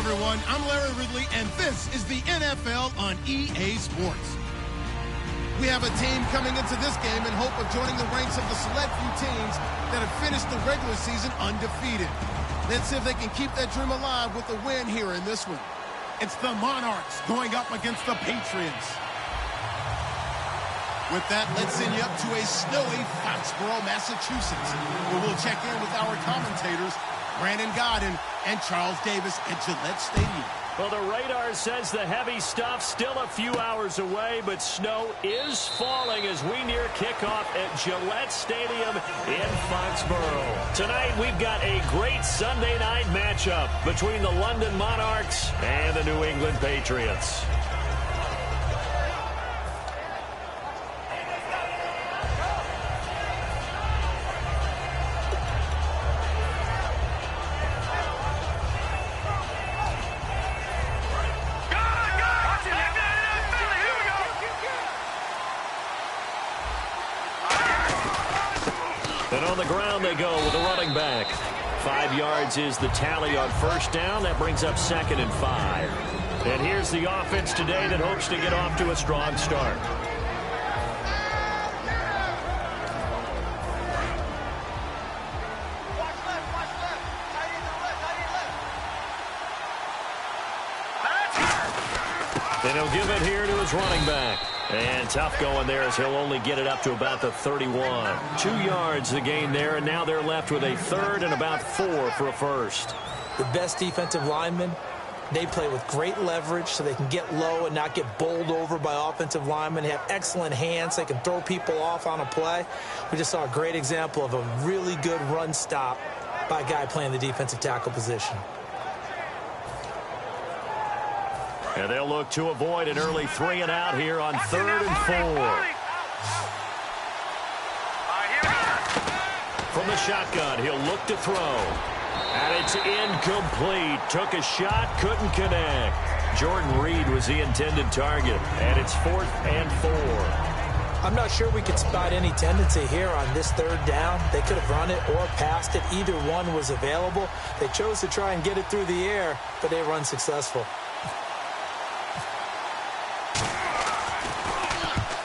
everyone. I'm Larry Ridley, and this is the NFL on EA Sports. We have a team coming into this game in hope of joining the ranks of the select few teams that have finished the regular season undefeated. Let's see if they can keep that dream alive with a win here in this one. It's the Monarchs going up against the Patriots. With that, let's send you up to a snowy Foxborough, Massachusetts, where we'll check in with our commentators, Brandon Godden and Charles Davis at Gillette Stadium. Well, the radar says the heavy stuff still a few hours away, but snow is falling as we near kickoff at Gillette Stadium in Foxborough. Tonight, we've got a great Sunday night matchup between the London Monarchs and the New England Patriots. And on the ground they go with a running back. 5 yards is the tally on first down. That brings up 2nd and 5. And here's the offense today that hopes to get off to a strong start. And he'll give it here to his running back. And tough going there as he'll only get it up to about the 31. 2 yards the gain there, and now they're left with a 3rd and about 4 for a first. The best defensive linemen, they play with great leverage so they can get low and not get bowled over by offensive linemen. They have excellent hands. They can throw people off on a play. We just saw a great example of a really good run stop by a guy playing the defensive tackle position. And they'll look to avoid an early 3 and out here on 3rd and 4. From the shotgun, he'll look to throw. And it's incomplete. Took a shot, couldn't connect. Jordan Reed was the intended target. And it's 4th and 4. I'm not sure we could spot any tendency here on this 3rd down. They could have run it or passed it. Either one was available. They chose to try and get it through the air, but they run successful.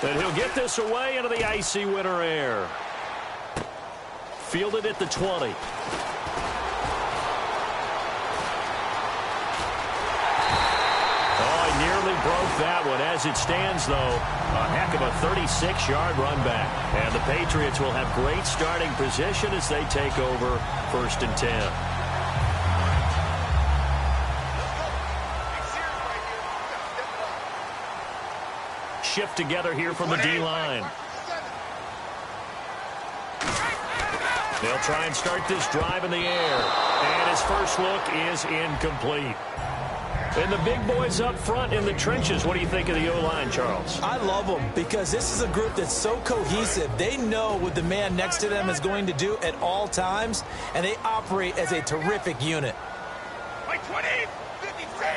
And he'll get this away into the icy winter air. Fielded at the 20. Oh, he nearly broke that one. As it stands, though, a heck of a 36-yard run back. And the Patriots will have great starting position as they take over 1st and 10. Shift together here from the D-line. They'll try and start this drive in the air. And his first look is incomplete. And the big boys up front in the trenches. What do you think of the O-line, Charles? I love them because this is a group that's so cohesive. They know what the man next to them is going to do at all times, and they operate as a terrific unit. 20, 53.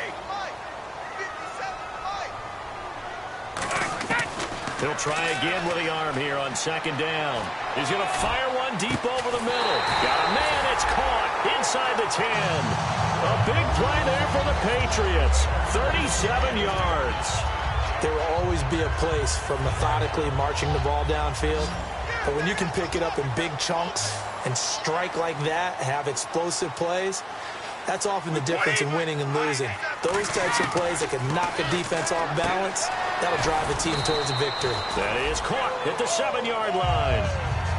He'll try again with the arm here on 2nd down. He's going to fire one deep over the middle. Got a man, it's caught inside the 10. A big play there for the Patriots. 37 yards. There will always be a place for methodically marching the ball downfield. But when you can pick it up in big chunks and strike like that, have explosive plays, that's often the difference in winning and losing. Those types of plays that can knock a defense off balance, that'll drive a team towards a victory. That is caught at the 7-yard line.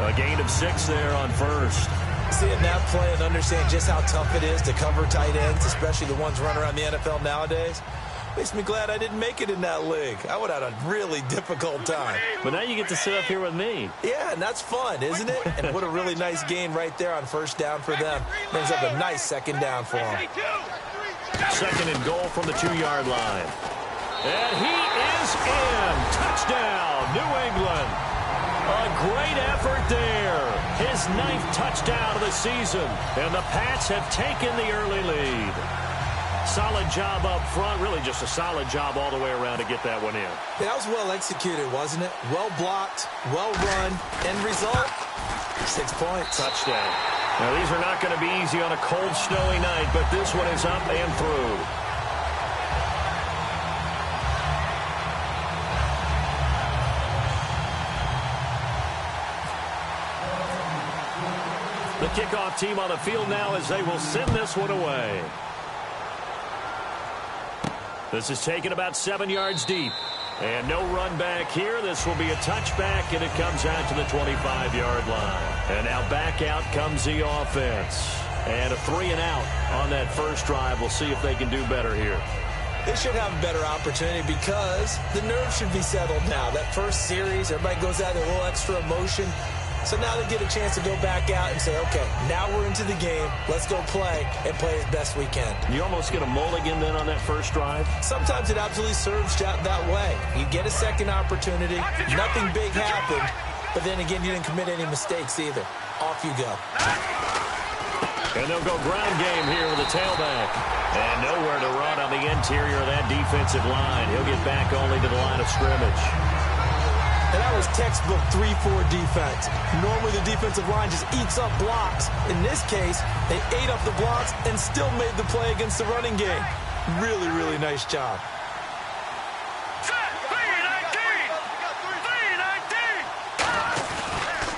A gain of 6 there on first. Seeing that play and understand just how tough it is to cover tight ends, especially the ones running around the NFL nowadays, makes me glad I didn't make it in that league. I would have had a really difficult time. But now you get to sit up here with me. Yeah, and that's fun, isn't it? And what a really nice gain right there on 1st down for them. Brings up a nice 2nd down for them. 2nd and goal from the 2-yard line. And he is in. Touchdown, New England. A great effort there. His 9th touchdown of the season. And the Pats have taken the early lead. Solid job up front. Really just a solid job all the way around to get that one in. That was well executed, wasn't it? Well blocked, well run. End result, 6 points. Touchdown. Now, these are not going to be easy on a cold, snowy night, but this one is up and through. The kickoff team on the field now as they will send this one away. This is taken about 7 yards deep. And no run back here. This will be a touchback, and it comes out to the 25-yard line. And now back out comes the offense. And a 3-and-out on that first drive. We'll see if they can do better here. They should have a better opportunity because the nerves should be settled now. That first series, everybody goes out with a little extra emotion. So now they get a chance to go back out and say, okay, now we're into the game. Let's go play and play as best we can. You almost get a mulligan then on that first drive? Sometimes it absolutely serves out that way. You get a second opportunity. Nothing big happened. But then again, you didn't commit any mistakes either. Off you go. And they'll go ground game here with a tailback. And nowhere to run on the interior of that defensive line. He'll get back only to the line of scrimmage. And that was textbook 3-4 defense. Normally the defensive line just eats up blocks. In this case, they ate up the blocks and still made the play against the running game. Really, really nice job.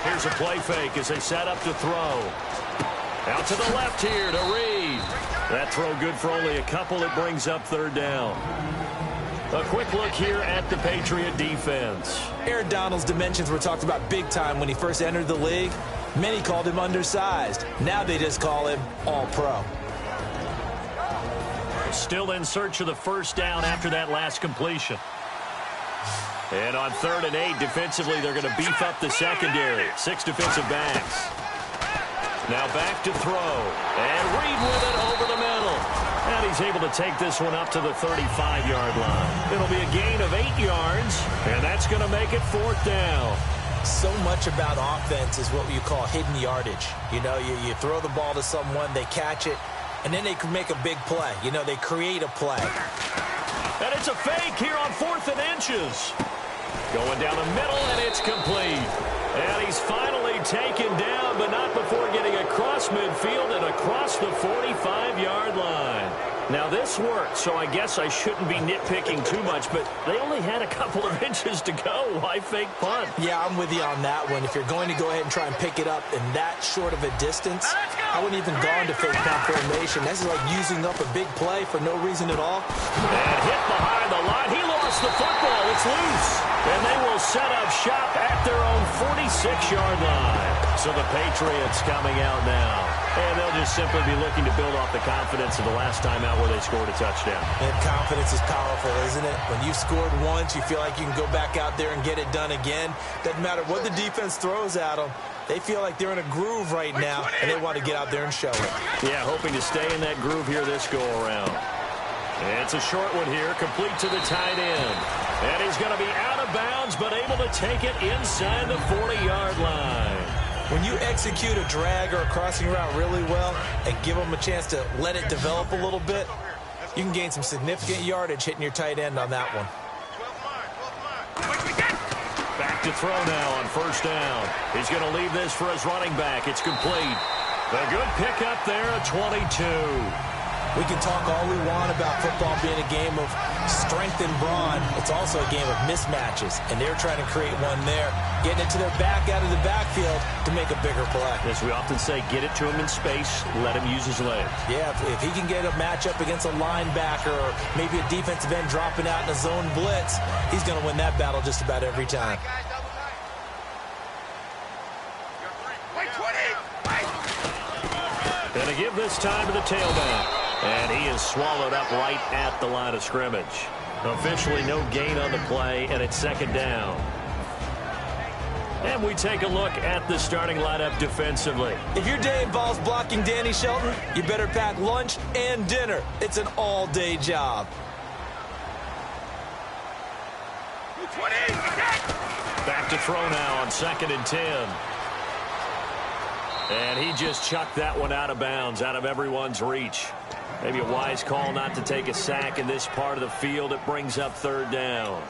Here's a play fake as they set up to throw. Out to the left here to Reed. That throw good for only a couple. It brings up third down. A quick look here at the Patriot defense. Aaron Donald's dimensions were talked about big time when he first entered the league. Many called him undersized. Now they just call him all-pro. Still in search of the first down after that last completion. And on 3rd and 8, defensively, they're going to beef up the secondary. 6 defensive backs. Now back to throw. And Reed with it over the middle. And he's able to take this one up to the 35-yard line. It'll be a gain of 8 yards, and that's going to make it 4th down. So much about offense is what you call hidden yardage. You know, you throw the ball to someone, they catch it, and then they can make a big play. You know, they create a play. And it's a fake here on 4th and inches. Going down the middle, and it's complete. And he's finally taken down, but not before getting across midfield and across the 45-yard line. Now, this worked, so I guess I shouldn't be nitpicking too much, but they only had a couple of inches to go. Why fake punt? Yeah, I'm with you on that one. If you're going to go ahead and try and pick it up in that short of a distance, I wouldn't even go into fake punt formation. This is like using up a big play for no reason at all. And hit behind the line. He lost the football. It's loose. And they will set up shop at their own 46-yard line. So the Patriots coming out now. And they'll just simply be looking to build off the confidence of the last time out where they scored a touchdown. And confidence is powerful, isn't it? When you've scored once, you feel like you can go back out there and get it done again. Doesn't matter what the defense throws at them. They feel like they're in a groove right now, and they want to get out there and show it. Yeah, hoping to stay in that groove here this go-around. And it's a short one here, complete to the tight end. And he's going to be out of bounds, but able to take it inside the 40-yard line. When you execute a drag or a crossing route really well and give them a chance to let it develop a little bit, you can gain some significant yardage hitting your tight end on that one. Back to throw now on 1st down. He's going to leave this for his running back. It's complete. A good pickup there at 22. We can talk all we want about football being a game of strength and brawn. It's also a game of mismatches, and they're trying to create one there, getting it to their back out of the backfield to make a bigger play. As we often say, get it to him in space, let him use his legs. Yeah, if he can get a matchup against a linebacker or maybe a defensive end dropping out in a zone blitz, he's going to win that battle just about every time. And to give this time to the tailback. And he is swallowed up right at the line of scrimmage. Officially no gain on the play, and it's 2nd down. And we take a look at the starting lineup defensively. If your day involves blocking Danny Shelton, you better pack lunch and dinner. It's an all-day job. Back to throw now on 2nd and 10. And he just chucked that one out of bounds, out of everyone's reach. Maybe a wise call not to take a sack in this part of the field. It brings up 3rd down.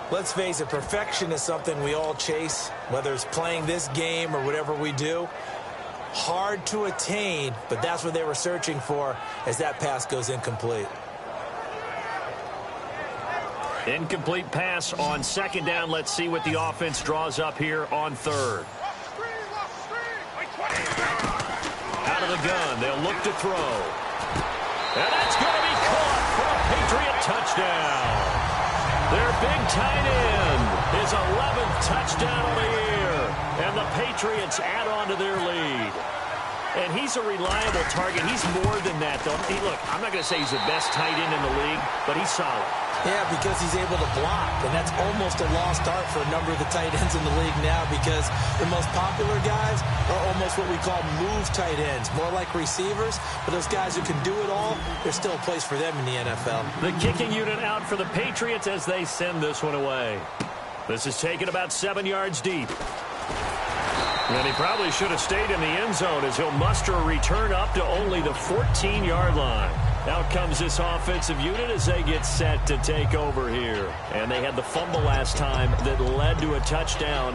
Let's face it, perfection is something we all chase, whether it's playing this game or whatever we do. Hard to attain, but that's what they were searching for as that pass goes incomplete. Incomplete pass on second down. Let's see what the offense draws up here on third. Out of the gun, they'll look to throw. And that's going to be caught for a Patriot touchdown. Their big tight end, his 11th touchdown of the year. And the Patriots add on to their lead. And he's a reliable target. He's more than that, though. Hey, look, I'm not going to say he's the best tight end in the league, but he's solid. Yeah, because he's able to block, and that's almost a lost art for a number of the tight ends in the league now, because the most popular guys are almost what we call move tight ends, more like receivers. But those guys who can do it all, there's still a place for them in the NFL. The kicking unit out for the Patriots as they send this one away. This is taken about 7 yards deep. And he probably should have stayed in the end zone as he'll muster a return up to only the 14-yard line. Out comes this offensive unit as they get set to take over here. And they had the fumble last time that led to a touchdown.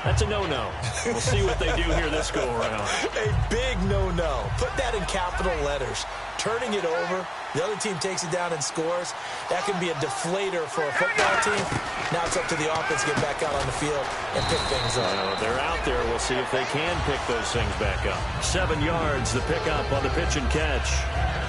That's a no-no. We'll see what they do here this go-around. A big no-no. Put that in capital letters. Turning it over, the other team takes it down and scores. That can be a deflator for a football team. Now it's up to the offense to get back out on the field and pick things up. They're out there. We'll see if they can pick those things back up. 7 yards, the pickup on the pitch and catch.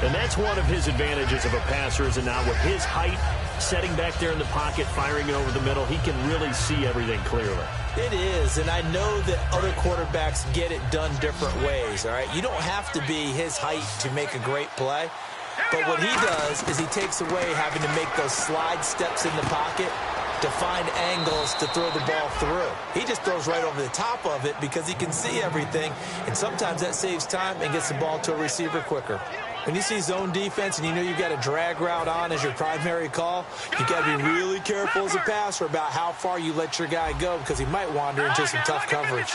And that's one of his advantages of a passer, is it not? With his height, setting back there in the pocket, firing it over the middle, he can really see everything clearly. It is, and I know that other quarterbacks get it done different ways, all right? You don't have to be his height to make a great play. But what he does is he takes away having to make those slide steps in the pocket to find angles to throw the ball through. He just throws right over the top of it because he can see everything, and sometimes that saves time and gets the ball to a receiver quicker. When you see zone defense and you know you've got a drag route on as your primary call, you've got to be really careful as a passer about how far you let your guy go because he might wander into some tough coverage.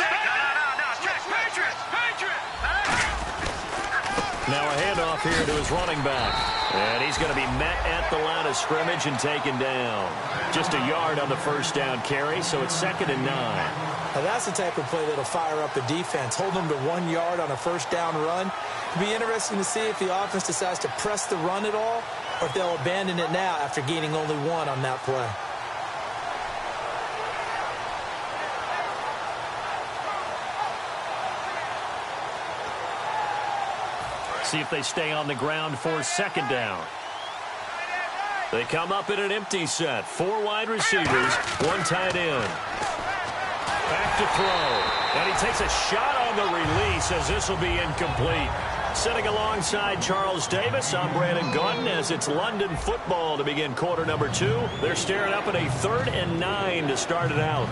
Now a handoff here to his running back. And he's going to be met at the line of scrimmage and taken down. Just a yard on the first down carry, so it's 2nd and 9. Now that's the type of play that'll fire up a defense. Hold them to 1 yard on a first down run. It'll be interesting to see if the offense decides to press the run at all or if they'll abandon it now after gaining only 1 on that play. See if they stay on the ground for 2nd down. They come up in an empty set. 4 wide receivers, 1 tight end. Back to throw. And he takes a shot on the release as this will be incomplete. Sitting alongside Charles Davis, I'm Brandon Gaudin as it's London football to begin quarter number 2. They're staring up at a 3rd and 9 to start it out.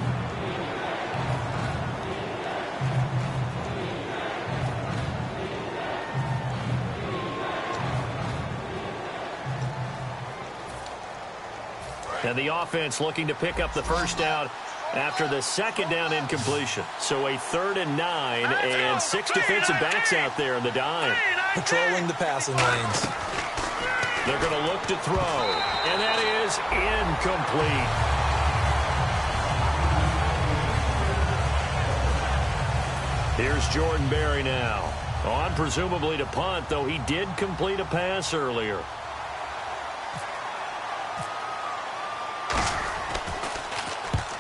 And the offense looking to pick up the first down after the 2nd down incompletion. So a 3rd and 9 and 6 defensive backs out there in the dime. Patrolling the passing lanes. They're going to look to throw. And that is incomplete. Here's Jordan Berry now. On presumably to punt, though he did complete a pass earlier.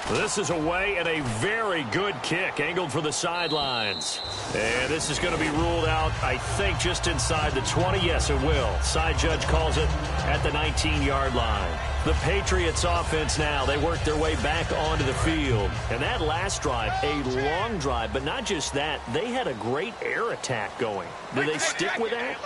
This is away and a very good kick, angled for the sidelines. And this is going to be ruled out, I think, just inside the 20. Yes, it will. Side judge calls it at the 19-yard line. The Patriots offense now, they work their way back onto the field. And that last drive, a long drive, but not just that. They had a great air attack going. Do they stick with that?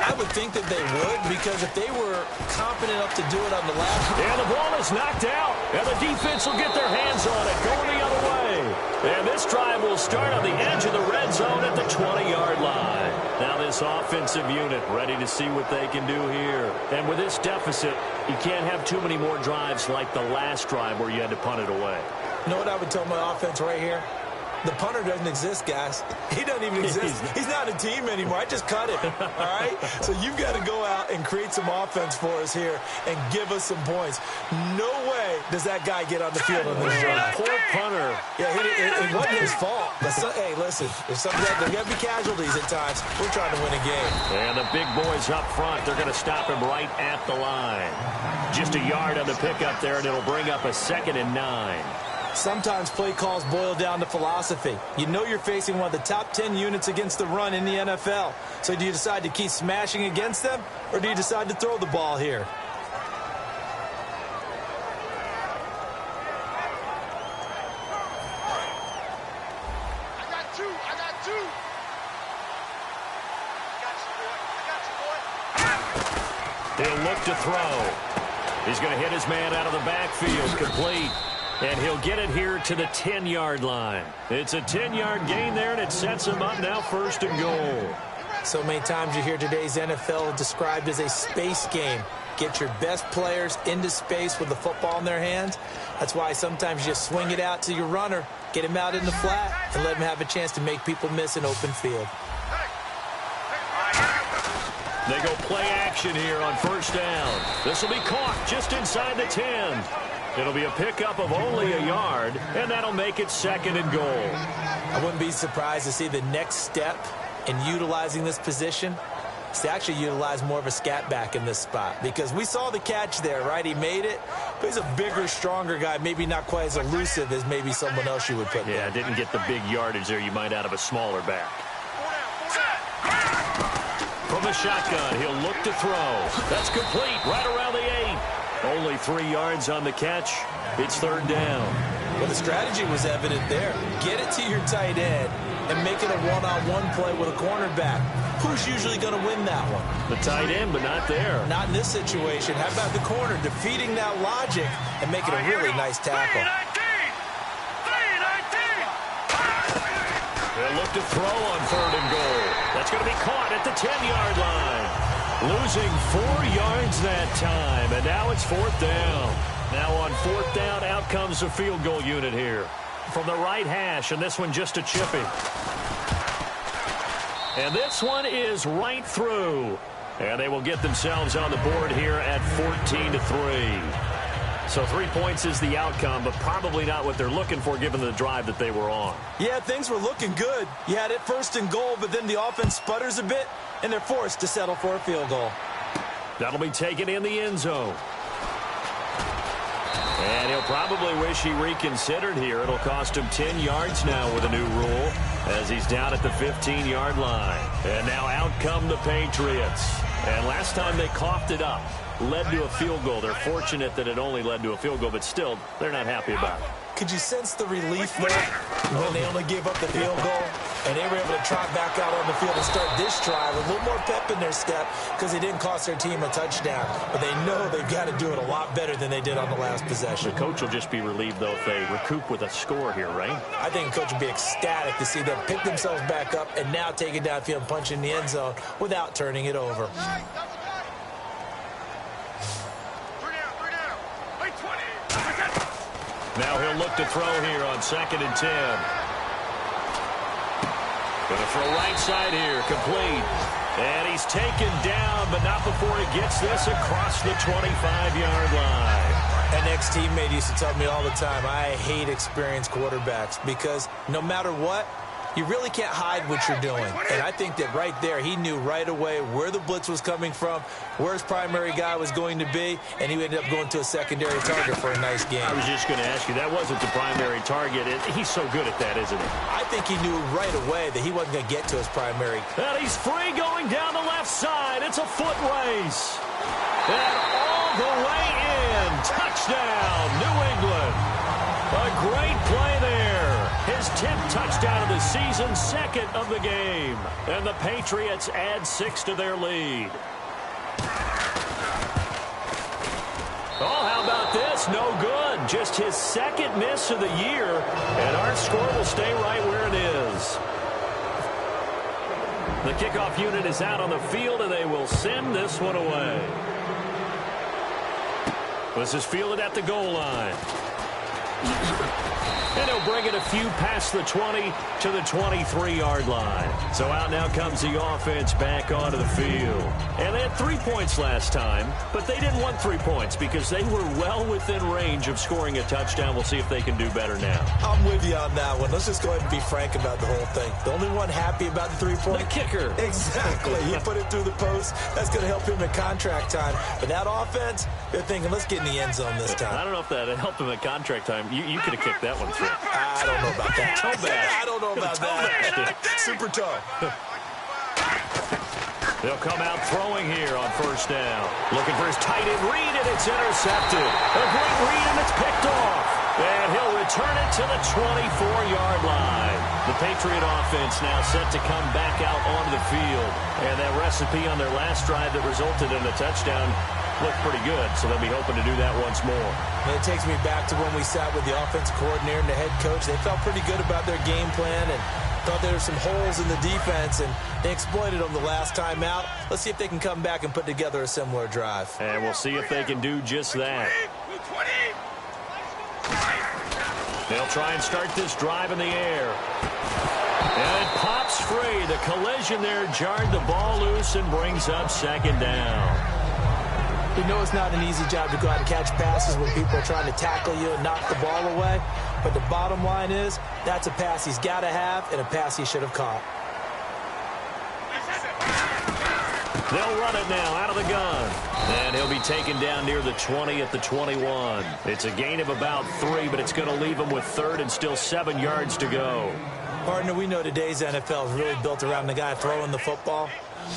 I would think that they would, because if they were confident enough to do it on the last... And the ball is knocked out, and the defense will get their hands on it, going the other way. And this drive will start on the edge of the red zone at the 20-yard line. Now this offensive unit ready to see what they can do here. And with this deficit, you can't have too many more drives like the last drive where you had to punt it away. You know what I would tell my offense right here? The punter doesn't exist, guys. He doesn't even exist. He's not a team anymore. I just cut it, all right? So you've got to go out and create some offense for us here and give us some points. No way does that guy get on the field on this drive. Poor punter. Yeah, it wasn't his fault. But hey, listen, there's going to be casualties at times. We're trying to win a game. And the big boys up front, they're going to stop him right at the line. Just a yard on the pickup there, and it'll bring up a 2nd and 9. Sometimes play calls boil down to philosophy. You know you're facing one of the top 10 units against the run in the NFL. So do you decide to keep smashing against them, or do you decide to throw the ball here? I got two. He'll look to throw. He's going to hit his man out of the backfield, complete. And he'll get it here to the 10-yard line. It's a 10-yard gain there, and it sets him up now 1st and goal. So many times you hear today's NFL described as a space game. Get your best players into space with the football in their hands. That's why sometimes you just swing it out to your runner, get him out in the flat, and let him have a chance to make people miss an open field. They go play action here on 1st down. This will be caught just inside the 10. It'll be a pickup of only a yard, and that'll make it 2nd and goal. I wouldn't be surprised to see the next step in utilizing this position is to actually utilize more of a scat back in this spot, because we saw the catch there, right? He made it, but he's a bigger, stronger guy, maybe not quite as elusive as maybe someone else you would put there. Yeah, didn't get the big yardage there you might out of a smaller back. From the shotgun, he'll look to throw. That's complete right around the 8. Only 3 yards on the catch. It's 3rd down. Well, the strategy was evident there. Get it to your tight end and make it a one-on-one play with a cornerback. Who's usually going to win that one? The tight end, but not there. Not in this situation. How about the corner defeating that logic and making a really nice tackle? They'll look to throw on 3rd and goal. That's going to be caught at the 10-yard line. Losing 4 yards that time, and now it's 4th down. Now on 4th down, out comes the field goal unit here. From the right hash, and this one just a chippy. And this one is right through. And they will get themselves on the board here at 14-3. So 3 points is the outcome, but probably not what they're looking for given the drive that they were on. Yeah, things were looking good. You had it 1st and goal, but then the offense sputters a bit, and they're forced to settle for a field goal. That'll be taken in the end zone. And he'll probably wish he reconsidered here. It'll cost him 10 yards now with a new rule as he's down at the 15-yard line. And now out come the Patriots. And last time they coughed it up, led to a field goal. They're fortunate that it only led to a field goal, but still, they're not happy about it. Could you sense the relief there when they only gave up the field goal and they were able to trot back out on the field and start this drive with a little more pep in their step because they didn't cost their team a touchdown, but they know they've got to do it a lot better than they did on the last possession. The coach will just be relieved, though, if they recoup with a score here, right? I think the coach would be ecstatic to see them pick themselves back up and now take it downfield and punch in the end zone without turning it over. Now he'll look to throw here on 2nd and 10. Going to throw right side here, complete. And he's taken down, but not before he gets this across the 25-yard line. An ex-teammate used to tell me all the time, I hate experienced quarterbacks because no matter what, you really can't hide what you're doing. And I think that right there, he knew right away where the blitz was coming from, where his primary guy was going to be, and he ended up going to a secondary target for a nice game. I was just going to ask you, that wasn't the primary target. He's so good at that, isn't he? I think he knew right away that he wasn't going to get to his primary. And he's free going down the left side. It's a foot race. And all the way in. Touchdown, New England. A great play there. His 10th touchdown of the season, 2nd of the game. And the Patriots add 6 to their lead. Oh, how about this? No good. Just his 2nd miss of the year. And our score will stay right where it is. The kickoff unit is out on the field, and they will send this one away. This is fielded at the goal line. And he'll bring it a few past the 20 to the 23-yard line. So out now comes the offense back onto the field. And they had 3 points last time, but they didn't want 3 points because they were well within range of scoring a touchdown. We'll see if they can do better now. I'm with you on that one. Let's just go ahead and be frank about the whole thing. The only one happy about the 3-point? The kicker. Exactly. He put it through the post. That's going to help him at contract time. But that offense, they're thinking, let's get in the end zone this time. I don't know if that helped him at contract time. You could have kicked that one through. I don't know about that. Toe bash. I don't know about that. Super toe. They'll come out throwing here on first down. Looking for his tight end read, and it's intercepted. A great read, and it's picked off. And he'll return it to the 24-yard line. The Patriot offense now set to come back out onto the field. And that recipe on their last drive that resulted in a touchdown looked pretty good, so they'll be hoping to do that once more. And it takes me back to when we sat with the offensive coordinator and the head coach. They felt pretty good about their game plan and thought there were some holes in the defense, and they exploited them the last time out. Let's see if they can come back and put together a similar drive. And we'll see if they can do just that. They'll try and start this drive in the air. And it pops free. The collision there jarred the ball loose and brings up second down. You know it's not an easy job to go out and catch passes when people are trying to tackle you and knock the ball away. But the bottom line is, that's a pass he's got to have and a pass he should have caught. They'll run it now out of the gun. And he'll be taken down near the 20 at the 21. It's a gain of about 3, but it's going to leave him with third and still 7 yards to go. Partner, we know today's NFL is really built around the guy throwing the football.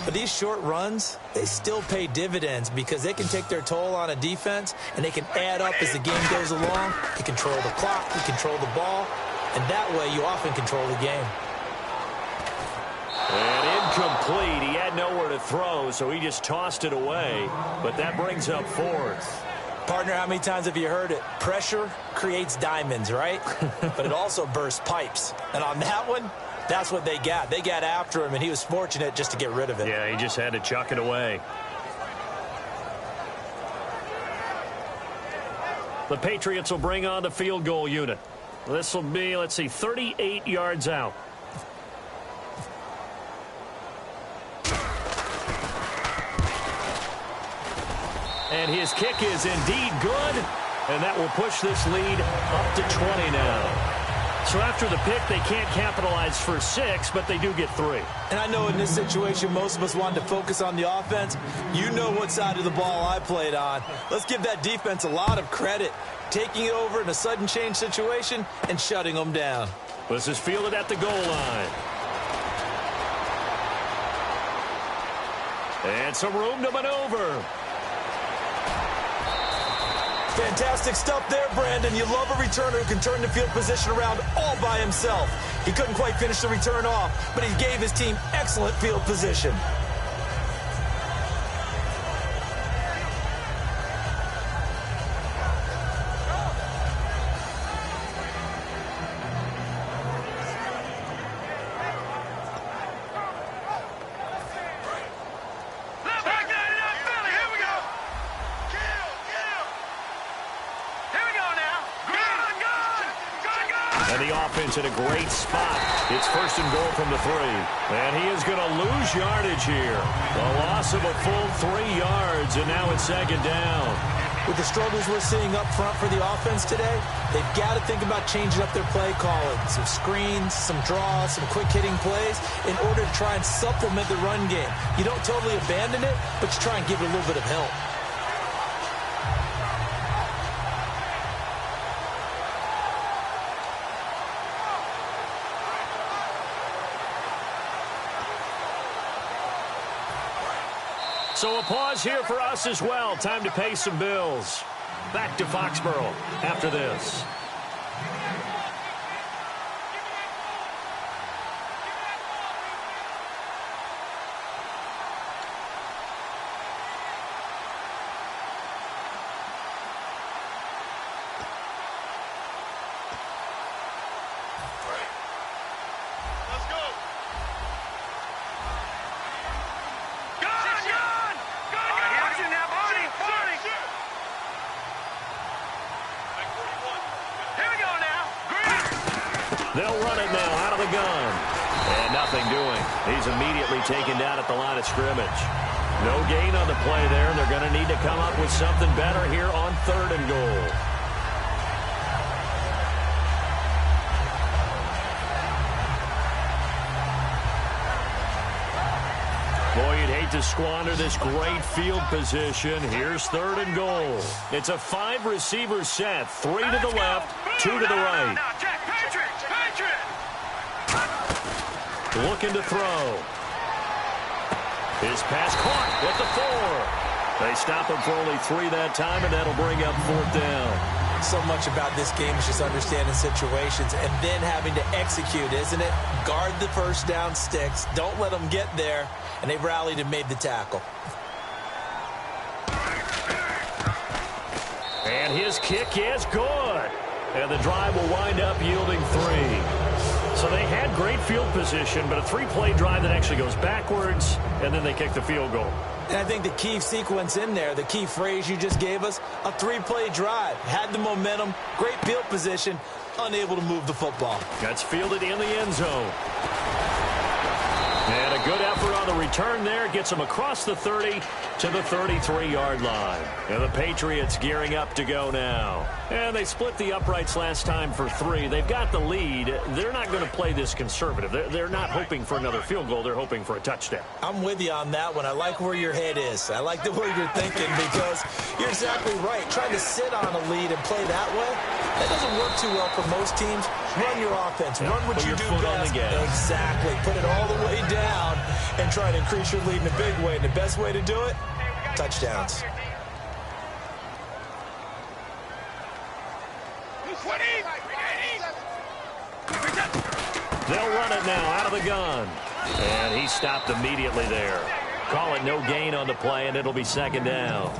But these short runs, they still pay dividends because they can take their toll on a defense and they can add up as the game goes along. You control the clock, you control the ball, and that way you often control the game. And incomplete. He had nowhere to throw, so he just tossed it away. But that brings up fourth. Partner, how many times have you heard it? Pressure creates diamonds, right? But it also bursts pipes. And on that one, that's what they got. They got after him, and he was fortunate just to get rid of it. Yeah, he just had to chuck it away. The Patriots will bring on the field goal unit. This will be, let's see, 38 yards out. And his kick is indeed good, and that will push this lead up to 20 now. So after the pick, they can't capitalize for 6, but they do get 3. And I know in this situation, most of us wanted to focus on the offense. You know what side of the ball I played on. Let's give that defense a lot of credit, taking it over in a sudden change situation and shutting them down. This is fielded at the goal line. And some room to maneuver. Fantastic stuff there, Brandon. You love a returner who can turn the field position around all by himself. He couldn't quite finish the return off, but he gave his team excellent field position. In a great spot. It's first and goal from the 3. And he is going to lose yardage here. A loss of a full 3 yards, and now it's second down. With the struggles we're seeing up front for the offense today, they've got to think about changing up their play calling. Some screens, some draws, some quick-hitting plays in order to try and supplement the run game. You don't totally abandon it, but you try and give it a little bit of help. So a pause here for us as well. Time to pay some bills. Back to Foxborough after this. They'll run it now out of the gun. And nothing doing. He's immediately taken down at the line of scrimmage. No gain on the play there, and they're going to need to come up with something better here on 3rd and goal. Boy, you'd hate to squander this great field position. Here's 3rd and goal. It's a 5-receiver set. 3 to the left, 2 to the right. Looking to throw. His pass caught with the 4. They stop him for only 3 that time, and that'll bring up 4th down. So much about this game is just understanding situations and then having to execute, isn't it? Guard the first down sticks. Don't let them get there. And they rallied and made the tackle. And his kick is good. And the drive will wind up yielding 3. So they had great field position, but a 3-play drive that actually goes backwards, and then they kick the field goal. And I think the key sequence in there, the key phrase you just gave us, a 3-play drive. Had the momentum, great field position, unable to move the football. That's fielded in the end zone. And a good effort on the return there. Gets them across the 30 to the 33-yard line. And the Patriots gearing up to go now. And they split the uprights last time for 3. They've got the lead. They're not going to play this conservative. They're not hoping for another field goal. They're hoping for a touchdown. I'm with you on that one. I like where your head is. I like the way you're thinking because you're exactly right. Trying to sit on a lead and play that way, that doesn't work too well for most teams. Run your offense. Run what you do best. Exactly. Put it all the way down and try to increase your lead in a big way. And the best way to do it, touchdowns. They'll run it now out of the gun. And he stopped immediately there. Call it no gain on the play, and it'll be 2nd down.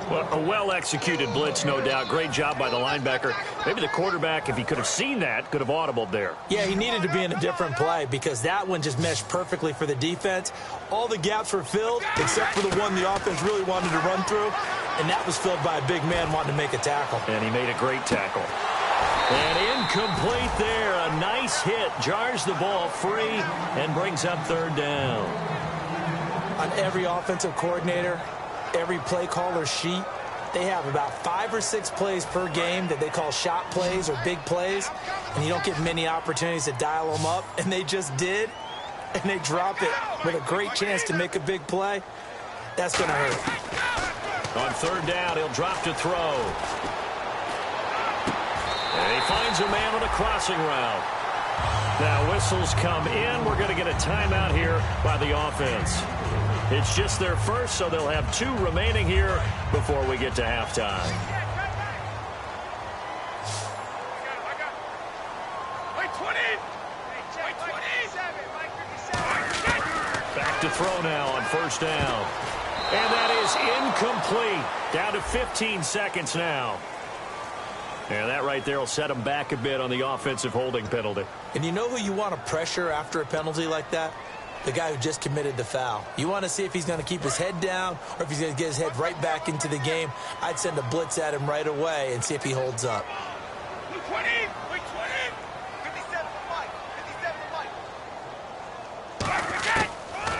Well, a well-executed blitz, no doubt. Great job by the linebacker. Maybe the quarterback, if he could have seen that, could have audibled there. Yeah, he needed to be in a different play because that one just meshed perfectly for the defense. All the gaps were filled except for the one the offense really wanted to run through, and that was filled by a big man wanting to make a tackle. And he made a great tackle. And incomplete there. A nice hit. Jars the ball free and brings up 3rd down. On every offensive coordinator, every play caller sheet, they have about 5 or 6 plays per game that they call shot plays or big plays, and you don't get many opportunities to dial them up, and they just did, and they drop it with a great chance to make a big play. That's going to hurt. On 3rd down, he'll drop to throw. And he finds a man on a crossing route. Now whistles come in. We're going to get a timeout here by the offense. It's just their first, so they'll have 2 remaining here before we get to halftime. Back to throw now on 1st down. And that is incomplete. Down to 15 seconds now. And that right there will set them back a bit on the offensive holding penalty. And you know who you want to pressure after a penalty like that? The guy who just committed the foul. You want to see if he's going to keep his head down or if he's going to get his head right back into the game. I'd send a blitz at him right away and see if he holds up. 20, 57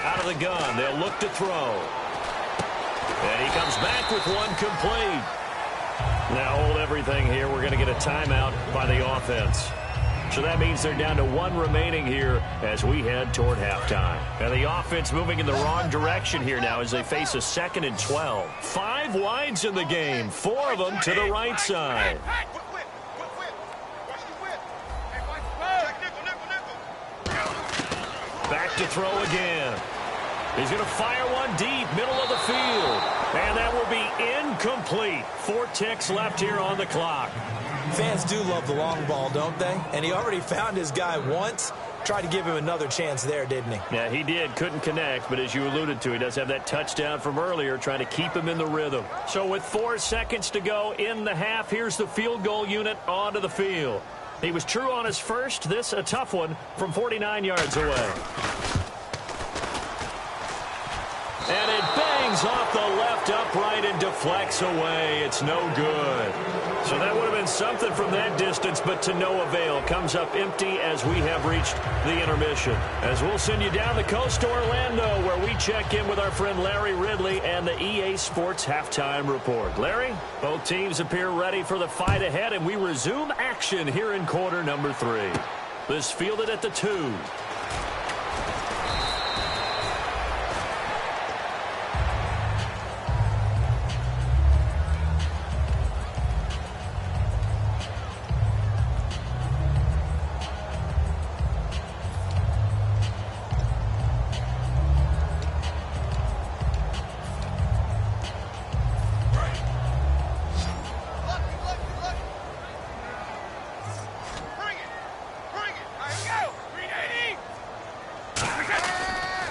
Out of the gun, they'll look to throw. And he comes back with one complete. Now hold everything here. We're going to get a timeout by the offense. So that means they're down to 1 remaining here as we head toward halftime. And the offense moving in the wrong direction here now as they face a 2nd and 12. 5 wides in the game, 4 of them to the right side. Back to throw again. He's going to fire one deep, middle of the field. And that will be incomplete. 4 ticks left here on the clock. Fans do love the long ball, don't they? And he already found his guy once. Tried to give him another chance there, didn't he? Yeah, he did. Couldn't connect, but as you alluded to, he does have that touchdown from earlier, trying to keep him in the rhythm. So with 4 seconds to go in the half, here's the field goal unit onto the field. He was true on his first. This a tough one from 49 yards away. And it bangs off the left upright and deflects away. It's no good. So that would have been something from that distance, but to no avail. Comes up empty as we have reached the intermission. As we'll send you down the coast to Orlando, where we check in with our friend Larry Ridley and the EA Sports Halftime Report. Larry, both teams appear ready for the fight ahead, and we resume action here in quarter number 3. This fielded at the 2.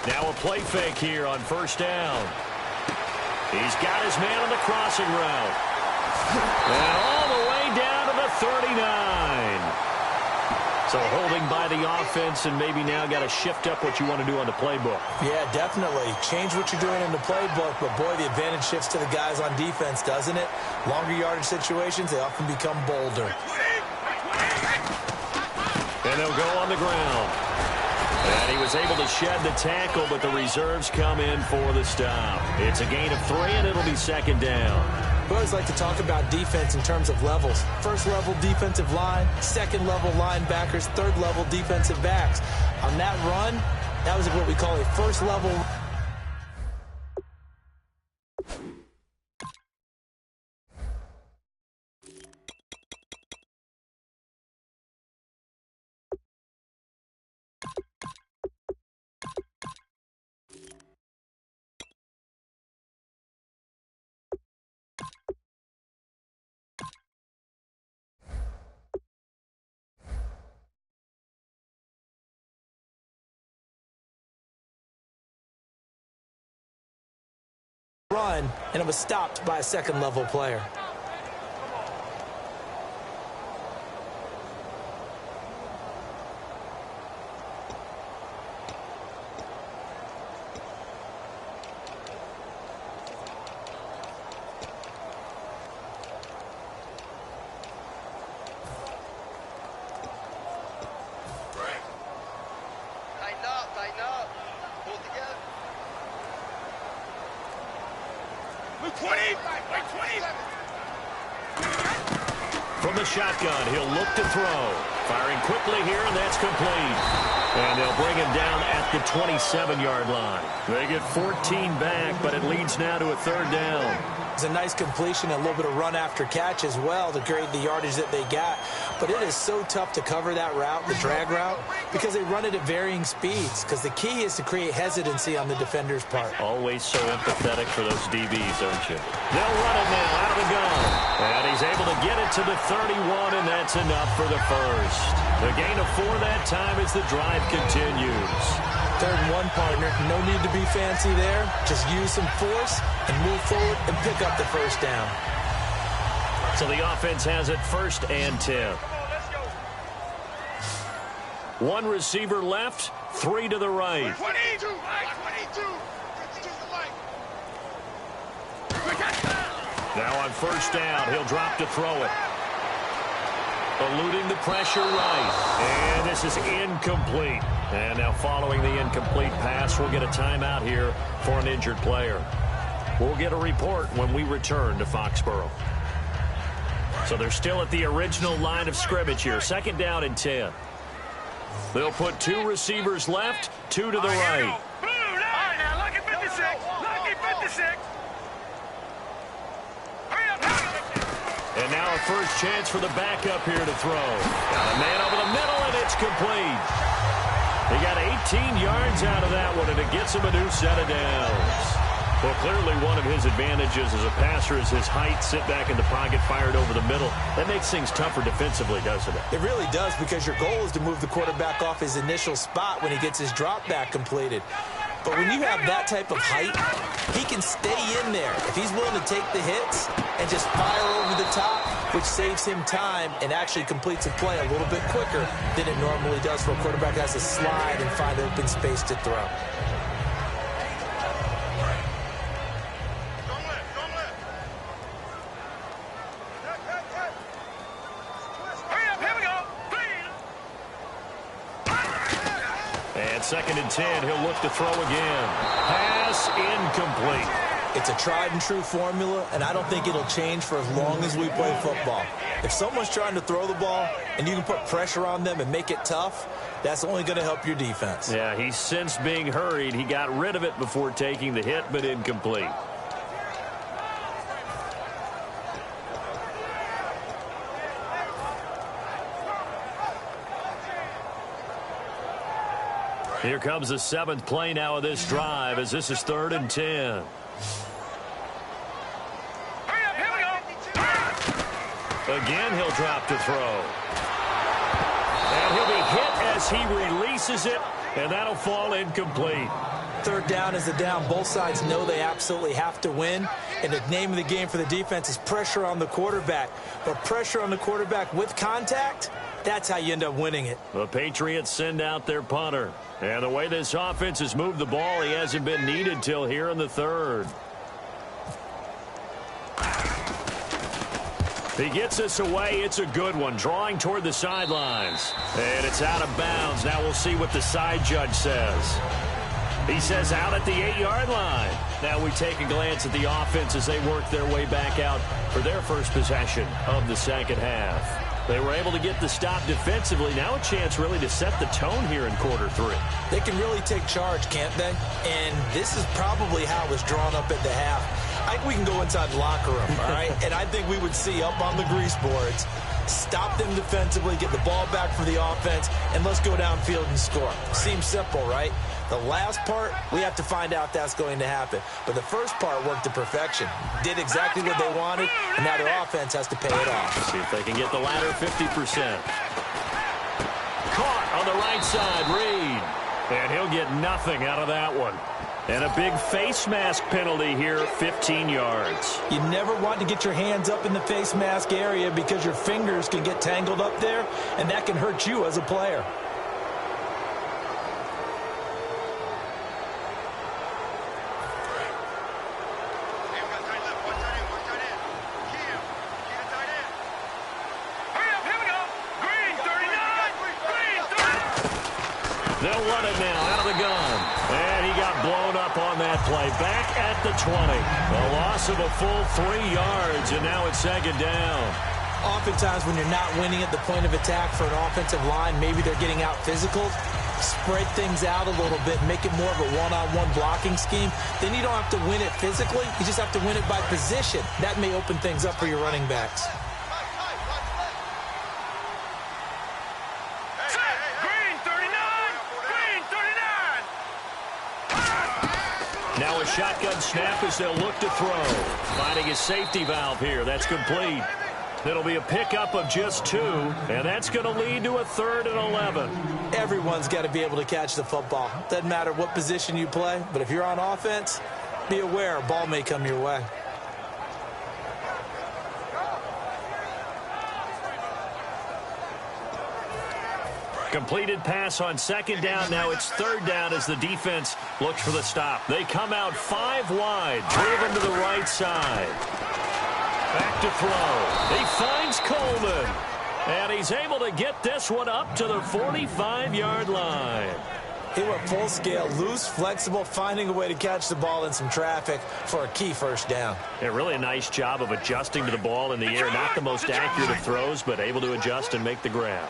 Now a play fake here on first down. He's got his man on the crossing route. And all the way down to the 39. So holding by the offense, and maybe now got to shift up what you want to do on the playbook. Yeah, definitely. Change what you're doing in the playbook, but boy, the advantage shifts to the guys on defense, doesn't it? Longer yardage situations, they often become bolder. And they'll go on the ground. And he was able to shed the tackle, but the reserves come in for the stop. It's a gain of 3, and it'll be second down. We always like to talk about defense in terms of levels. First level defensive line, second level linebackers, third level defensive backs. On that run, that was what we call a first level. Run, and it was stopped by a second-level player. Tighten up. Pull it together. 20! 20! From the shotgun, he'll look to throw. Firing quickly here, and that's complete. And they'll bring him down at the 27-yard line. They get 14 back, but it leads now to a third down. It's a nice completion, and a little bit of run after catch as well to grade the yardage that they got. But it is so tough to cover that route, the drag route, because they run it at varying speeds. Because the key is to create hesitancy on the defender's part. Always so empathetic for those DBs, aren't you? They'll run it now out of the gun. And he's able to get it to the 31, and that's enough for the first. The gain of 4 that time as the drive continues. 3rd and 1, partner. No need to be fancy there. Just use some force and move forward and pick up the first down. So the offense has it 1st and 10. 1 receiver left, 3 to the right. 22! Now on first down, he'll drop to throw it. Eluding the pressure right. And this is incomplete. And now following the incomplete pass, we'll get a timeout here for an injured player. We'll get a report when we return to Foxborough. So they're still at the original line of scrimmage here. 2nd down and 10. They'll put 2 receivers left, 2 to the right. All right, now look at 56. Look at 56. Hurry up. And now a first chance for the backup here to throw. Got a man over the middle, and it's complete. He got 18 yards out of that one, and it gets him a new set of downs. Well, clearly one of his advantages as a passer is his height, sit back in the pocket, fired over the middle. That makes things tougher defensively, doesn't it? It really does, because your goal is to move the quarterback off his initial spot when he gets his drop back completed. But when you have that type of height, he can stay in there if he's willing to take the hits and just fire over the top, which saves him time and actually completes a play a little bit quicker than it normally does for a quarterback that has to slide and find open space to throw. And 2nd and 10, he'll look to throw again. Pass incomplete. It's a tried and true formula, and I don't think it'll change for as long as we play football. If someone's trying to throw the ball and you can put pressure on them and make it tough, that's only going to help your defense. Yeah, he's since being hurried. He got rid of it before taking the hit, but incomplete. Here comes the 7th play now of this drive as this is 3rd and 10. Again, he'll drop to throw. And he'll be hit as he releases it, and that'll fall incomplete. 3rd down is the down. Both sides know they absolutely have to win, and the name of the game for the defense is pressure on the quarterback. But pressure on the quarterback with contact, that's how you end up winning it. The Patriots send out their punter. And the way this offense has moved the ball, he hasn't been needed till here in the 3rd. He gets this away. It's a good one. Drawing toward the sidelines. And it's out of bounds. Now we'll see what the side judge says. He says out at the 8-yard line. Now we take a glance at the offense as they work their way back out for their first possession of the 2nd half. They were able to get the stop defensively. Now a chance really to set the tone here in quarter 3. They can really take charge, can't they? And this is probably how it was drawn up at the half. I think we can go inside the locker room, all right? And I think we would see up on the grease boards, stop them defensively, get the ball back for the offense, and let's go downfield and score. Seems simple, right? The last part, we have to find out if that's going to happen. But the first part worked to perfection. Did exactly what they wanted, and now their offense has to pay it off. See if they can get the latter 50%. Caught on the right side, Reed. And he'll get nothing out of that one. And a big face mask penalty here, 15 yards. You never want to get your hands up in the face mask area because your fingers can get tangled up there, and that can hurt you as a player. They'll run it now out of the gun. And he got blown up on that play. Back at the 20. A loss of a full 3 yards, and now it's 2nd down. Oftentimes when you're not winning at the point of attack for an offensive line, maybe they're getting out physical, spread things out a little bit, make it more of a one-on-one blocking scheme. Then you don't have to win it physically. You just have to win it by position. That may open things up for your running backs. Now a shotgun snap as they'll look to throw. Finding a safety valve here. That's complete. It'll be a pickup of just 2, and that's going to lead to a 3rd and 11. Everyone's got to be able to catch the football. Doesn't matter what position you play, but if you're on offense, be aware a ball may come your way. Completed pass on 2nd down. Now it's 3rd down as the defense looks for the stop. They come out 5 wide, driven to the right side. Back to throw. He finds Coleman. And he's able to get this one up to the 45-yard line. He went full scale, loose, flexible, finding a way to catch the ball in some traffic for a key 1st down. Yeah, really a nice job of adjusting to the ball in the air. Not the most accurate of throws, but able to adjust and make the grab.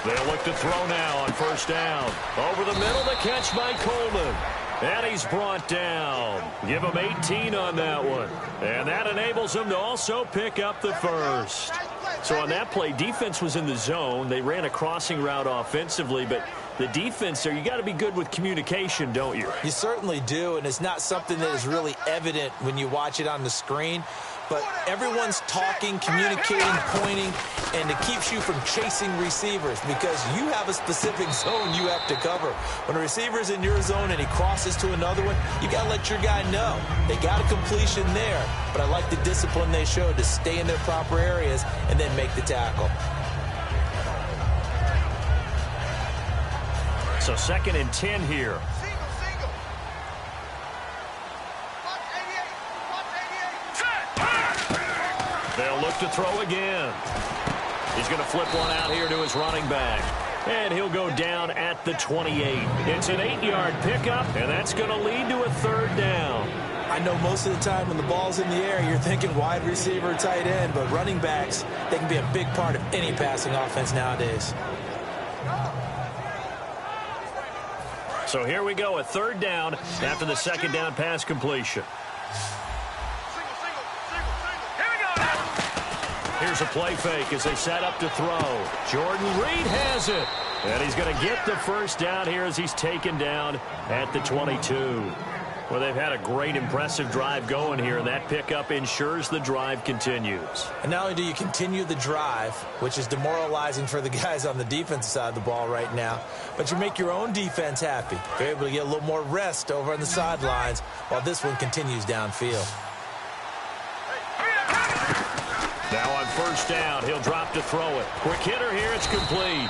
They'll look to throw now on 1st down. Over the middle, the catch by Coleman. And he's brought down. Give him 18 on that one. And that enables him to also pick up the 1st. So on that play, defense was in the zone. They ran a crossing route offensively, but the defense there, you got to be good with communication, don't you? You certainly do, and it's not something that is really evident when you watch it on the screen. But everyone's talking, communicating, pointing, and it keeps you from chasing receivers because you have a specific zone you have to cover. When a receiver's in your zone and he crosses to another one, you got to let your guy know. They got a completion there, but I like the discipline they showed to stay in their proper areas and then make the tackle. So 2nd and 10 here. to throw again. He's going to flip one out here to his running back. And he'll go down at the 28. It's an 8-yard pickup, and that's going to lead to a third down. I know most of the time when the ball's in the air, you're thinking wide receiver, tight end, but running backs, they can be a big part of any passing offense nowadays. So here we go, a third down after the second down pass completion. Here's a play fake as they set up to throw. Jordan Reed has it. And he's going to get the first down here as he's taken down at the 22. Well, they've had a great, impressive drive going here, and that pickup ensures the drive continues. And not only do you continue the drive, which is demoralizing for the guys on the defensive side of the ball right now, but you make your own defense happy. They're able to get a little more rest over on the sidelines while this one continues downfield. Now on first down, he'll drop to throw it. Quick hitter here, it's complete.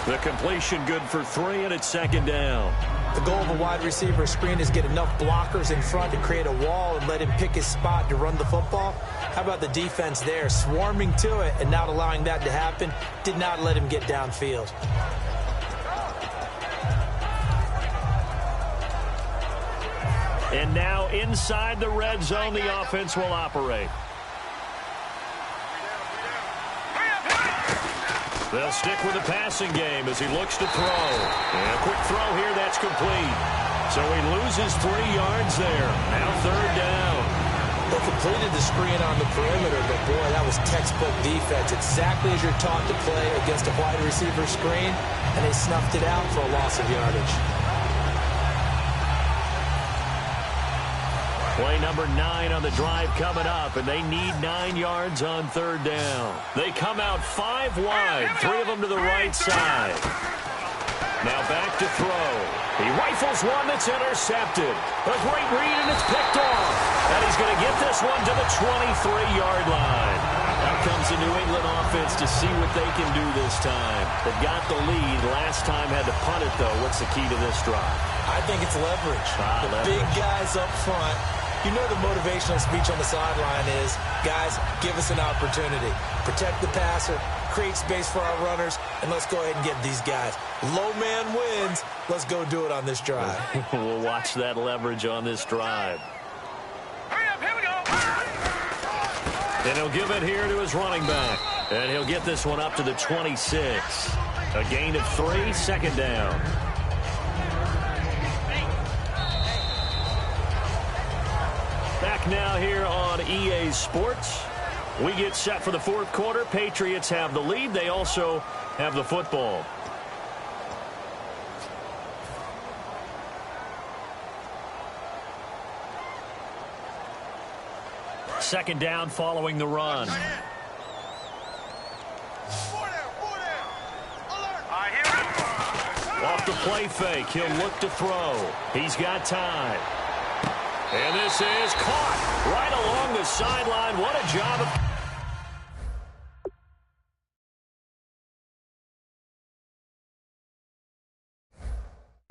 The completion good for 3, and it's second down. The goal of a wide receiver screen is get enough blockers in front to create a wall and let him pick his spot to run the football. How about the defense there, swarming to it and not allowing that to happen? Did not let him get downfield. And now inside the red zone, the offense will operate. They'll stick with the passing game as he looks to throw. And a quick throw here, that's complete. So he loses 3 yards there. Now third down. They completed the screen on the perimeter, but boy, that was textbook defense. Exactly as you're taught to play against a wide receiver screen, and they snuffed it out for a loss of yardage. Play number 9 on the drive coming up, and they need 9 yards on third down. They come out 5 wide, 3 of them to the right side. Now back to throw. He rifles one that's intercepted. A great read, and it's picked off. And he's going to get this one to the 23-yard line. Out comes the New England offense to see what they can do this time. They've got the lead. Last time had to punt it, though. What's the key to this drive? I think it's leverage. Leverage. Big guys up front. You know the motivational speech on the sideline is, guys, give us an opportunity. Protect the passer, create space for our runners, and let's go ahead and get these guys. Low man wins. Let's go do it on this drive. We'll watch that leverage on this drive. Hurry up, here we go. And he'll give it here to his running back. And he'll get this one up to the 26. A gain of 3, second down. Back now here on EA Sports. We get set for the fourth quarter. Patriots have the lead. They also have the football. Second down following the run. Off the play fake, he'll look to throw. He's got time. And this is caught right along the sideline. What a job of...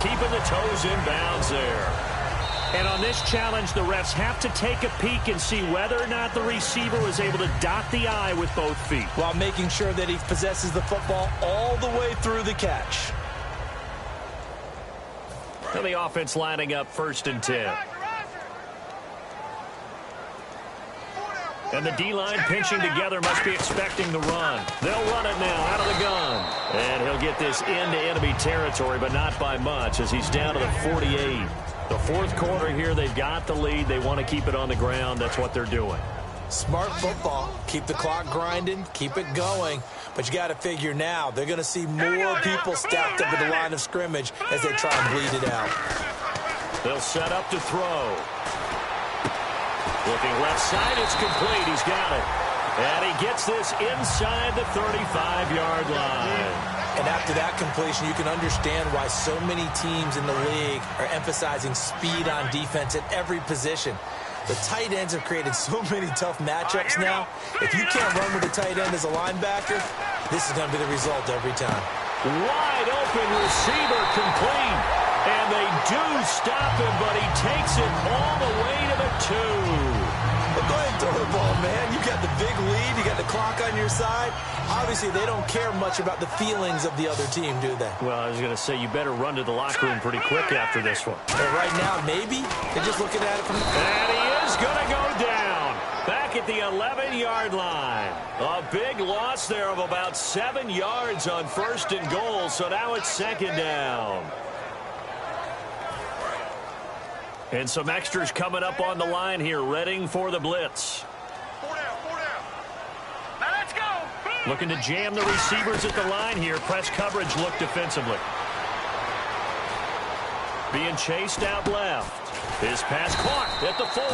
keeping the toes in bounds there. And on this challenge, the refs have to take a peek and see whether or not the receiver was able to dot the I with both feet, while making sure that he possesses the football all the way through the catch. And the offense lining up 1st and 10. And the D-line pinching together, must be expecting the run. They'll run it now out of the gun. And he'll get this into enemy territory, but not by much, as he's down to the 48. The fourth quarter here, they've got the lead. They want to keep it on the ground. That's what they're doing. Smart football. Keep the clock grinding. Keep it going. But you got to figure now, they're going to see more people stacked up at the line of scrimmage as they try and bleed it out. They'll set up to throw. Looking left side, it's complete. He's got it. And he gets this inside the 35-yard line. And after that completion, you can understand why so many teams in the league are emphasizing speed on defense at every position. The tight ends have created so many tough matchups now. If you can't run with a tight end as a linebacker, this is going to be the result every time. Wide open receiver complete. And they do stop him, but he takes it all the way to the 2. Well, go ahead and throw the ball, man. You got the big lead. You got the clock on your side. Obviously, they don't care much about the feelings of the other team, do they? Well, I was going to say, you better run to the locker room pretty quick after this one. But right now, maybe. They're just looking at it from... And he is going to go down. Back at the 11-yard line. A big loss there of about 7 yards on 1st and goal, so now it's 2nd down. And some extras coming up on the line here, readying for the blitz. 4 down. Now let's go. Looking to jam the receivers at the line here. Press coverage look defensively. Being chased out left. His pass caught at the 4.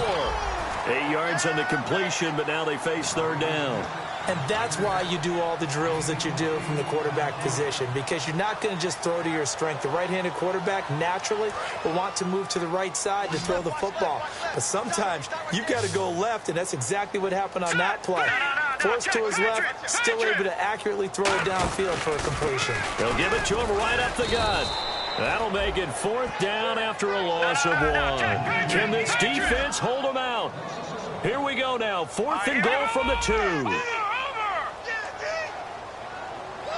8 yards on the completion, but now they face 3rd down. And that's why you do all the drills that you do from the quarterback position, because you're not going to just throw to your strength. The right-handed quarterback naturally will want to move to the right side to throw the football. But sometimes you've got to go left, and that's exactly what happened on that play. Forced to his left, still able to accurately throw it downfield for a completion. They'll give it to him right up the gut. That'll make it 4th down after a loss of 1. Can this defense hold them out? Here we go now. 4th and goal from the 2.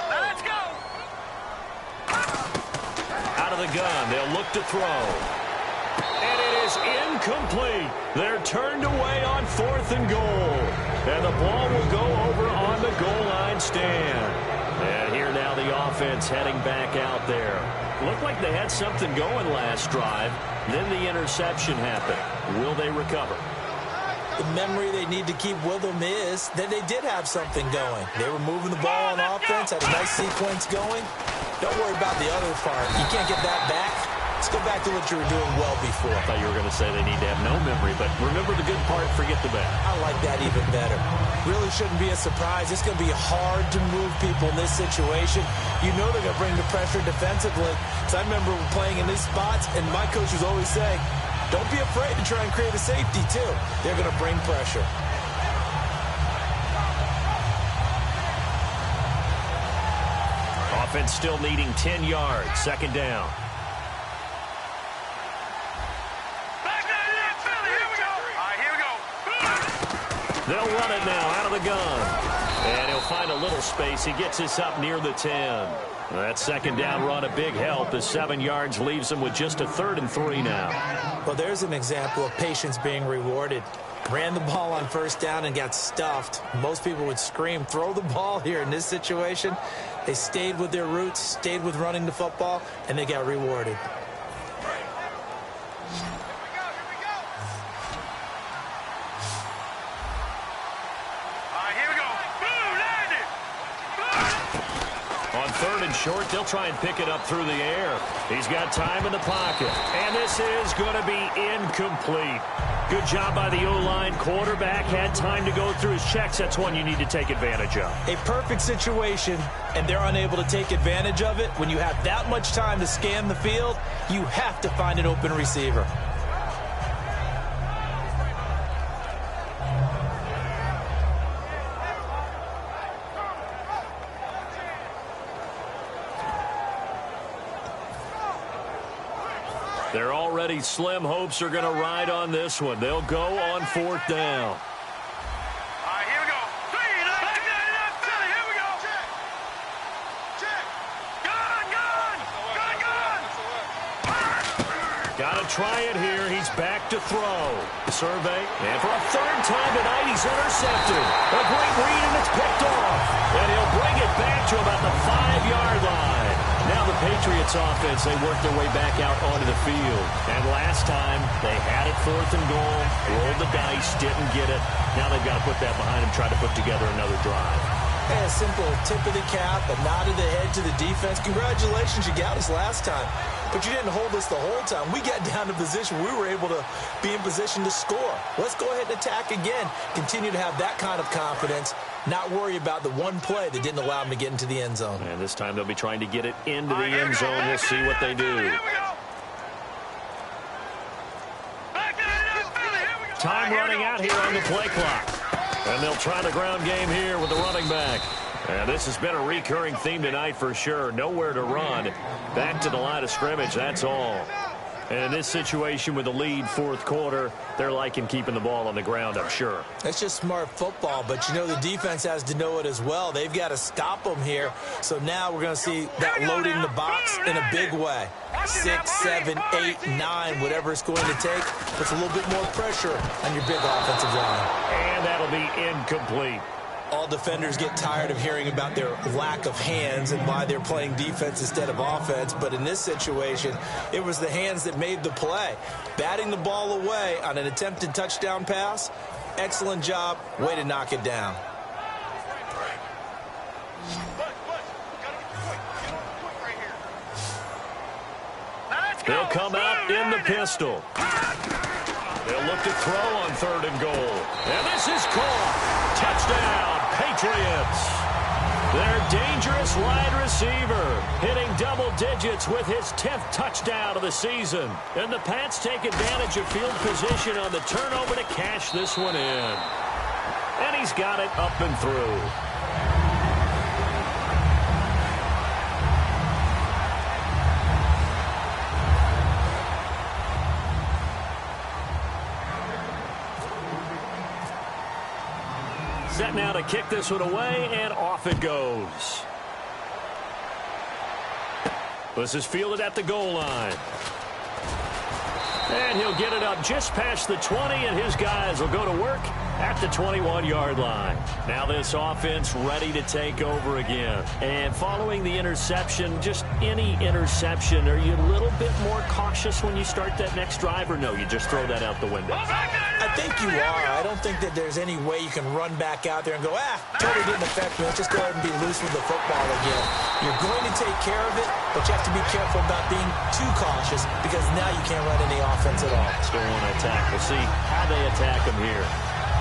Let's go. Out of the gun. They'll look to throw. And it is incomplete. They're turned away on 4th and goal. And the ball will go over on the goal line stand. And here now the offense heading back out there. Looked like they had something going last drive. Then the interception happened. Will they recover? The memory they need to keep with them is that they did have something going. They were moving the ball on offense, had a nice sequence going. Don't worry about the other part. You can't get that back. Let's go back to what you were doing well before. I thought you were going to say they need to have no memory, but remember the good part, forget the bad. I like that even better. Really shouldn't be a surprise. It's going to be hard to move people in this situation. You know they're going to bring the pressure defensively. So I remember playing in these spots, and my coach was always saying, don't be afraid to try and create a safety, too. They're going to bring pressure. Offense still needing 10 yards. 2nd down. They'll run it now out of the gun. And he'll find a little space. He gets this up near the 10. That 2nd down run, a big help. As 7 yards leaves him with just a 3rd and 3 now. Well, there's an example of patience being rewarded. Ran the ball on 1st down and got stuffed. Most people would scream, throw the ball here. In this situation, they stayed with their roots, stayed with running the football, and they got rewarded. On 3rd and short, they'll try and pick it up through the air. He's got time in the pocket. And this is going to be incomplete. Good job by the O-line. Quarterback had time to go through his checks. That's one you need to take advantage of. A perfect situation, and they're unable to take advantage of it. When you have that much time to scan the field, you have to find an open receiver. They're already slim hopes are going to ride on this one. They'll go on 4th down. All right, here we go. 3, here we go. Check. Gun. Got to try it here. He's back to throw. Survey. And for a 3rd time tonight, he's intercepted. A great read, and it's picked off. And he'll bring it back to about the 5-yard line. Now the Patriots offense, they work their way back out onto the field. And last time, they had it 4th and goal, rolled the dice, didn't get it. Now they've got to put that behind them, try to put together another drive. A simple tip of the cap, a nod of the head to the defense. Congratulations, you got us last time. But you didn't hold us the whole time. We got down to position. We were able to be in position to score. Let's go ahead and attack again. Continue to have that kind of confidence. Not worry about the one play that didn't allow them to get into the end zone. And this time they'll be trying to get it into the end zone. We'll see what they do. Time running out here on the play clock. And they'll try the ground game here with the running back. And this has been a recurring theme tonight for sure. Nowhere to run. Back to the line of scrimmage, that's all. And in this situation with the lead fourth quarter, they're liking keeping the ball on the ground, I'm sure. It's just smart football, but you know the defense has to know it as well. They've got to stop them here. So now we're going to see that loading the box in a big way. 6, 7, 8, 9, whatever it's going to take, puts a little bit more pressure on your big offensive line. And that'll be incomplete. All defenders get tired of hearing about their lack of hands and why they're playing defense instead of offense. But in this situation, it was the hands that made the play. Batting the ball away on an attempted touchdown pass, excellent job. Way to knock it down. They'll come out in the pistol. They'll look to throw on 3rd and goal. And this is caught. Touchdown, Patriots. Their dangerous wide receiver hitting double digits with his 10th touchdown of the season. And the Pats take advantage of field position on the turnover to cash this one in. And he's got it up and through. Set now to kick this one away, and off it goes. This is fielded at the goal line. And he'll get it up just past the 20, and his guys will go to work at the 21-yard line. Now this offense ready to take over again. And following the interception, just any interception, are you a little bit more cautious when you start that next drive, or no, you just throw that out the window? I think you are. I don't think that there's any way you can run back out there and go, totally didn't affect me. Let's just go ahead and be loose with the football again. You're going to take care of it, but you have to be careful about being too cautious because now you can't run any offense at all. Still want to attack. We'll see how they attack them here.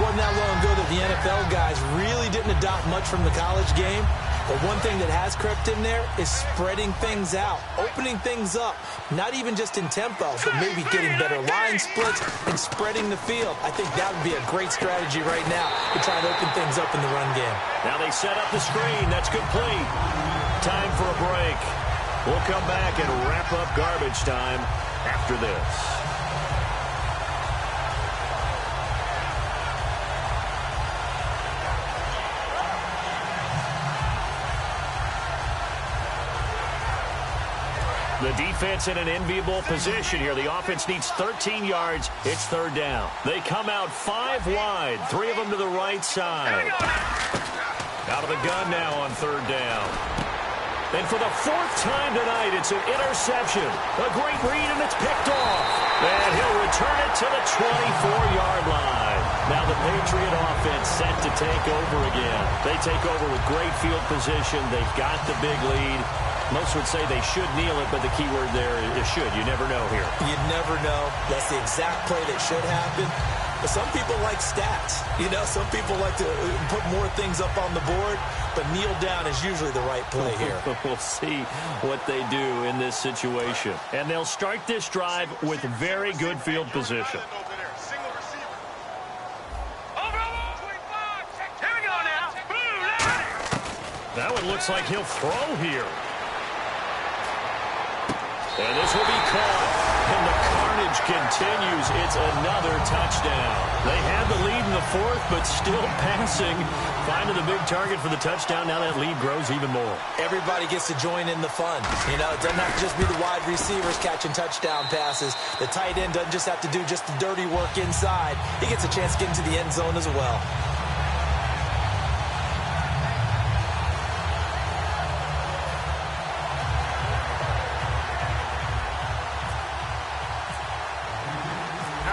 Wasn't that long ago that the NFL guys really didn't adopt much from the college game. But one thing that has crept in there is spreading things out, opening things up, not even just in tempo, but maybe getting better line splits and spreading the field. I think that would be a great strategy right now to try to open things up in the run game. Now they set up the screen. That's complete. Time for a break. We'll come back and wrap up garbage time after this. The defense in an enviable position here. The offense needs 13 yards. It's 3rd down. They come out 5 wide, 3 of them to the right side. Out of the gun now on 3rd down. And for the 4th time tonight, it's an interception. A great read, and it's picked off. And he'll return it to the 24-yard line. Now the Patriot offense set to take over again. They take over with great field position. They've got the big lead. Most would say they should kneel it, but the key word there is should. You never know here. You never know. That's the exact play that should happen. But some people like stats. You know, some people like to put more things up on the board, but kneel down is usually the right play here. We'll see what they do in this situation. And they'll start this drive with very good field position. That one looks like he'll throw here. And this will be caught. And the carnage continues. It's another touchdown. They had the lead in the 4th, but still passing. Finding the big target for the touchdown. Now that lead grows even more. Everybody gets to join in the fun. You know, it doesn't have to just be the wide receivers catching touchdown passes. The tight end doesn't just have to do just the dirty work inside. He gets a chance to get into the end zone as well.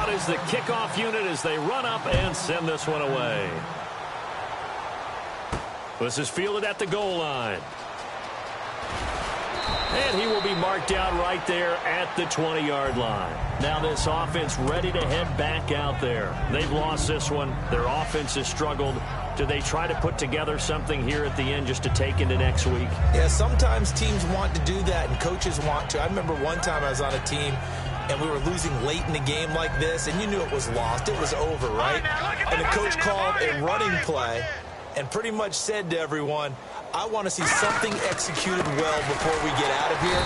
Is the kickoff unit as they run up and send this one away. This is fielded at the goal line. And he will be marked down right there at the 20-yard line. Now this offense ready to head back out there. They've lost this one. Their offense has struggled. Do they try to put together something here at the end just to take into next week? Yeah, sometimes teams want to do that and coaches want to. I remember one time I was on a team and we were losing late in the game like this, and you knew it was lost. It was over, right? And the coach called a running play and pretty much said to everyone, I want to see something executed well before we get out of here.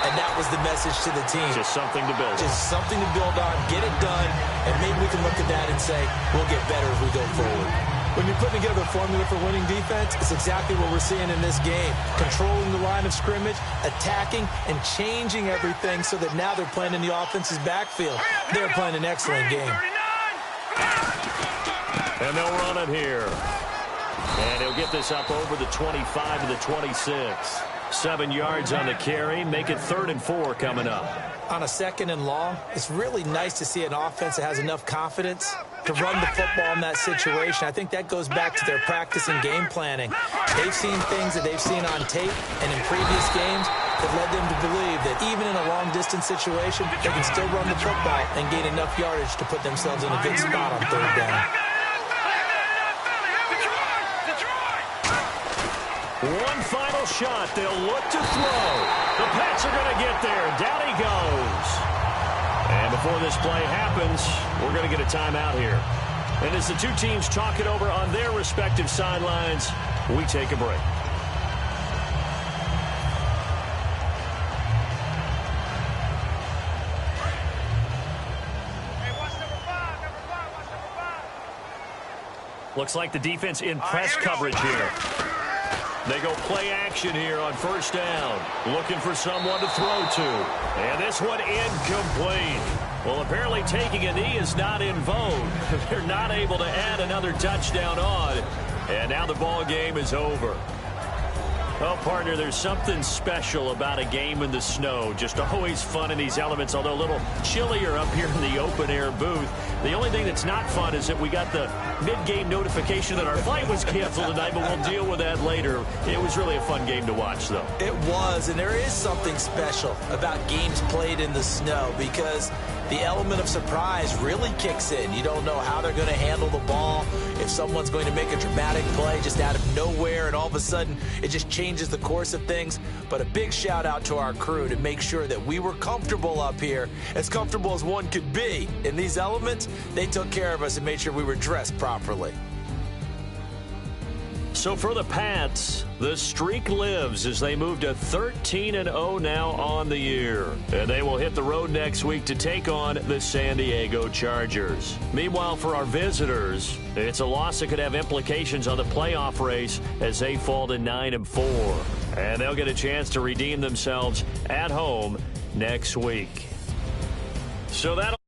and that was the message to the team. Just something to build on. Just something to build on, get it done, and maybe we can look at that and say, we'll get better as we go forward. When you're putting together a formula for winning defense, it's exactly what we're seeing in this game. Controlling the line of scrimmage, attacking, and changing everything so that now they're playing in the offense's backfield. They're playing an excellent game. And they'll run it here. And he'll get this up over the 25 to the 26. 7 yards on the carry. Make it 3rd and 4 coming up. On a 2nd and long, it's really nice to see an offense that has enough confidence to run the football in that situation. I think that goes back to their practice and game planning. They've seen things that they've seen on tape and in previous games that led them to believe that even in a long-distance situation, they can still run the football and gain enough yardage to put themselves in a good spot on 3rd down. One final shot. They'll look to throw. The Pats are going to get there. Down he goes. And before this play happens, we're going to get a timeout here. And as the two teams talk it over on their respective sidelines, we take a break. Looks like the defense in press coverage here. They go play action here on 1st down. Looking for someone to throw to. And this one incomplete. Well, apparently taking a knee is not in vogue. They're not able to add another touchdown on. And now the ball game is over. Well, partner, there's something special about a game in the snow. Just always fun in these elements, although a little chillier up here in the open-air booth. The only thing that's not fun is that we got the mid-game notification that our flight was canceled tonight, but we'll deal with that later. It was really a fun game to watch, though. It was, and there is something special about games played in the snow because the element of surprise really kicks in. You don't know how they're going to handle the ball, if someone's going to make a dramatic play just out of nowhere, and all of a sudden it just changes the course of things. But a big shout out to our crew to make sure that we were comfortable up here, as comfortable as one could be. In these elements, they took care of us and made sure we were dressed properly. So for the Pats, the streak lives as they move to 13-0 now on the year. And they will hit the road next week to take on the San Diego Chargers. Meanwhile, for our visitors, it's a loss that could have implications on the playoff race as they fall to 9-4. And they'll get a chance to redeem themselves at home next week. So that'll